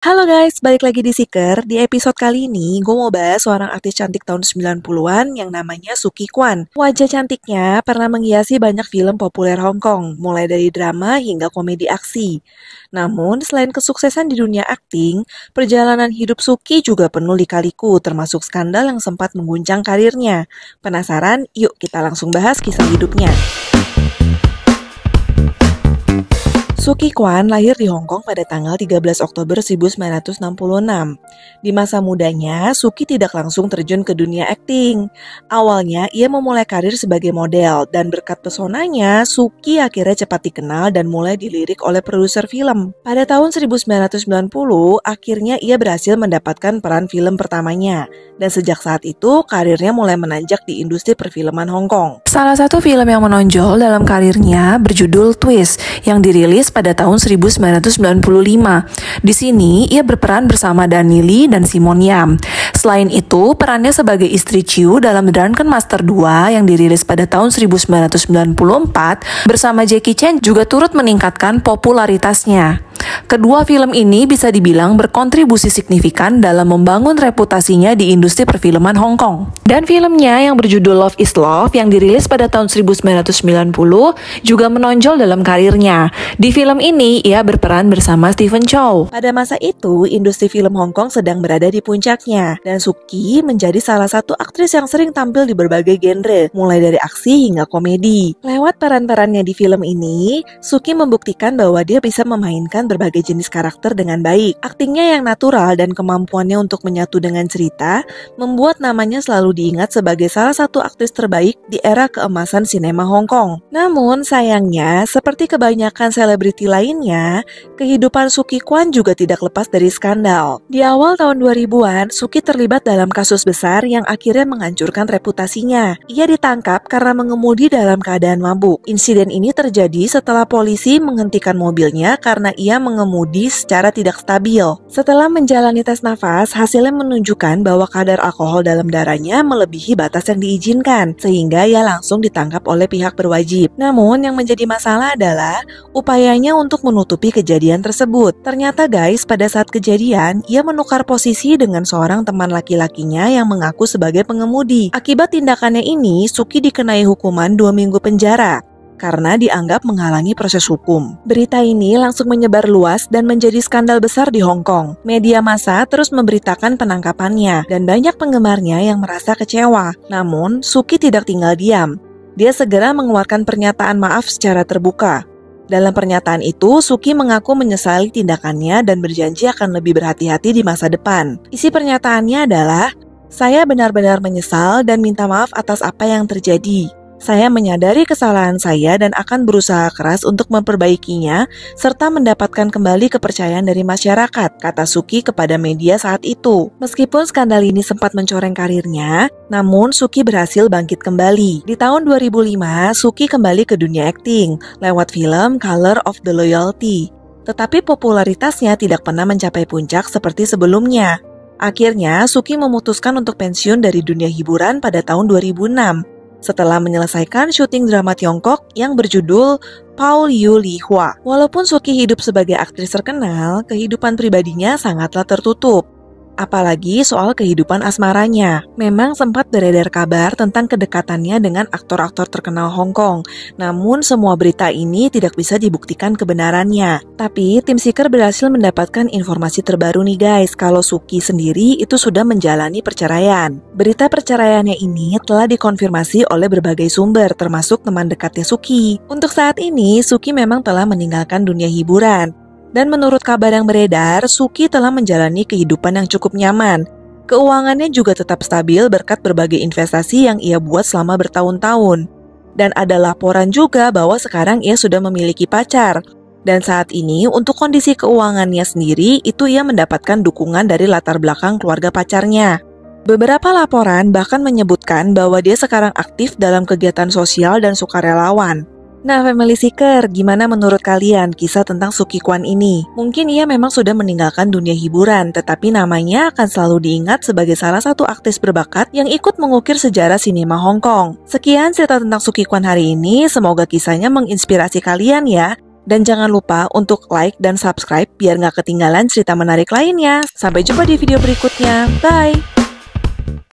Halo guys, balik lagi di Seeker. Di episode kali ini, gue mau bahas seorang artis cantik tahun 90-an yang namanya Suki Kwan. Wajah cantiknya pernah menghiasi banyak film populer Hong Kong, mulai dari drama hingga komedi aksi. Namun, selain kesuksesan di dunia akting, perjalanan hidup Suki juga penuh lika-liku, termasuk skandal yang sempat mengguncang karirnya. Penasaran? Yuk kita langsung bahas kisah hidupnya. Suki Kwan lahir di Hong Kong pada tanggal 13 Oktober 1966. Di masa mudanya, Suki tidak langsung terjun ke dunia akting. Awalnya, ia memulai karir sebagai model, dan berkat pesonanya, Suki akhirnya cepat dikenal dan mulai dilirik oleh produser film. Pada tahun 1990, akhirnya ia berhasil mendapatkan peran film pertamanya, dan sejak saat itu, karirnya mulai menanjak di industri perfilman Hong Kong. Salah satu film yang menonjol dalam karirnya berjudul Twist, yang dirilis pada tahun 1995. Di sini, ia berperan bersama Danny Lee dan Simon Yam. Selain itu, perannya sebagai istri Chiu dalam Drunken Master 2 yang dirilis pada tahun 1994 bersama Jackie Chan juga turut meningkatkan popularitasnya. Kedua film ini bisa dibilang berkontribusi signifikan dalam membangun reputasinya di industri perfilman Hong Kong. Dan filmnya yang berjudul Love is Love yang dirilis pada tahun 1990 juga menonjol dalam karirnya. Di film ini, ia berperan bersama Stephen Chow. Pada masa itu, industri film Hong Kong sedang berada di puncaknya, dan Suki menjadi salah satu aktris yang sering tampil di berbagai genre, mulai dari aksi hingga komedi. Lewat peran-perannya di film ini, Suki membuktikan bahwa dia bisa memainkan berbagai jenis karakter dengan baik. Aktingnya yang natural dan kemampuannya untuk menyatu dengan cerita membuat namanya selalu diingat sebagai salah satu aktris terbaik di era keemasan sinema Hong Kong. Namun sayangnya, seperti kebanyakan selebriti lainnya, kehidupan Suki Kwan juga tidak lepas dari skandal. Di awal tahun 2000-an, Suki terlibat dalam kasus besar yang akhirnya menghancurkan reputasinya. Ia ditangkap karena mengemudi dalam keadaan mabuk. Insiden ini terjadi setelah polisi menghentikan mobilnya karena ia mengemudi secara tidak stabil. Setelah menjalani tes nafas, hasilnya menunjukkan bahwa kadar alkohol dalam darahnya melebihi batas yang diizinkan, sehingga ia langsung ditangkap oleh pihak berwajib. Namun, yang menjadi masalah adalah upayanya untuk menutupi kejadian tersebut. Ternyata guys, pada saat kejadian, ia menukar posisi dengan seorang teman laki-lakinya yang mengaku sebagai pengemudi. Akibat tindakannya ini, Suki dikenai hukuman 2 minggu penjara karena dianggap menghalangi proses hukum. Berita ini langsung menyebar luas dan menjadi skandal besar di Hong Kong. Media massa terus memberitakan penangkapannya dan banyak penggemarnya yang merasa kecewa. Namun, Suki tidak tinggal diam. Dia segera mengeluarkan pernyataan maaf secara terbuka. Dalam pernyataan itu, Suki mengaku menyesali tindakannya dan berjanji akan lebih berhati-hati di masa depan. Isi pernyataannya adalah, "Saya benar-benar menyesal dan minta maaf atas apa yang terjadi. Saya menyadari kesalahan saya dan akan berusaha keras untuk memperbaikinya serta mendapatkan kembali kepercayaan dari masyarakat," kata Suki kepada media saat itu. Meskipun skandal ini sempat mencoreng karirnya, namun Suki berhasil bangkit kembali. Di tahun 2005, Suki kembali ke dunia akting lewat film Color of the Loyalty. Tetapi popularitasnya tidak pernah mencapai puncak seperti sebelumnya. Akhirnya, Suki memutuskan untuk pensiun dari dunia hiburan pada tahun 2006. Setelah menyelesaikan syuting drama Tiongkok yang berjudul Paul Yu Li Hua. Walaupun Suki hidup sebagai aktris terkenal, kehidupan pribadinya sangatlah tertutup. Apalagi soal kehidupan asmaranya. Memang sempat beredar kabar tentang kedekatannya dengan aktor-aktor terkenal Hong Kong. Namun semua berita ini tidak bisa dibuktikan kebenarannya. Tapi tim Seeker berhasil mendapatkan informasi terbaru nih guys, kalau Suki sendiri itu sudah menjalani perceraian. Berita perceraiannya ini telah dikonfirmasi oleh berbagai sumber, termasuk teman dekatnya Suki. Untuk saat ini, Suki memang telah meninggalkan dunia hiburan. Dan menurut kabar yang beredar, Suki telah menjalani kehidupan yang cukup nyaman. Keuangannya juga tetap stabil berkat berbagai investasi yang ia buat selama bertahun-tahun. Dan ada laporan juga bahwa sekarang ia sudah memiliki pacar. Dan saat ini, untuk kondisi keuangannya sendiri, itu ia mendapatkan dukungan dari latar belakang keluarga pacarnya. Beberapa laporan bahkan menyebutkan bahwa dia sekarang aktif dalam kegiatan sosial dan sukarelawan. Nah, Family Seeker, gimana menurut kalian kisah tentang Suki Kwan ini? Mungkin ia memang sudah meninggalkan dunia hiburan, tetapi namanya akan selalu diingat sebagai salah satu aktris berbakat yang ikut mengukir sejarah sinema Hong Kong. Sekian cerita tentang Suki Kwan hari ini, semoga kisahnya menginspirasi kalian ya. Dan jangan lupa untuk like dan subscribe biar nggak ketinggalan cerita menarik lainnya. Sampai jumpa di video berikutnya. Bye!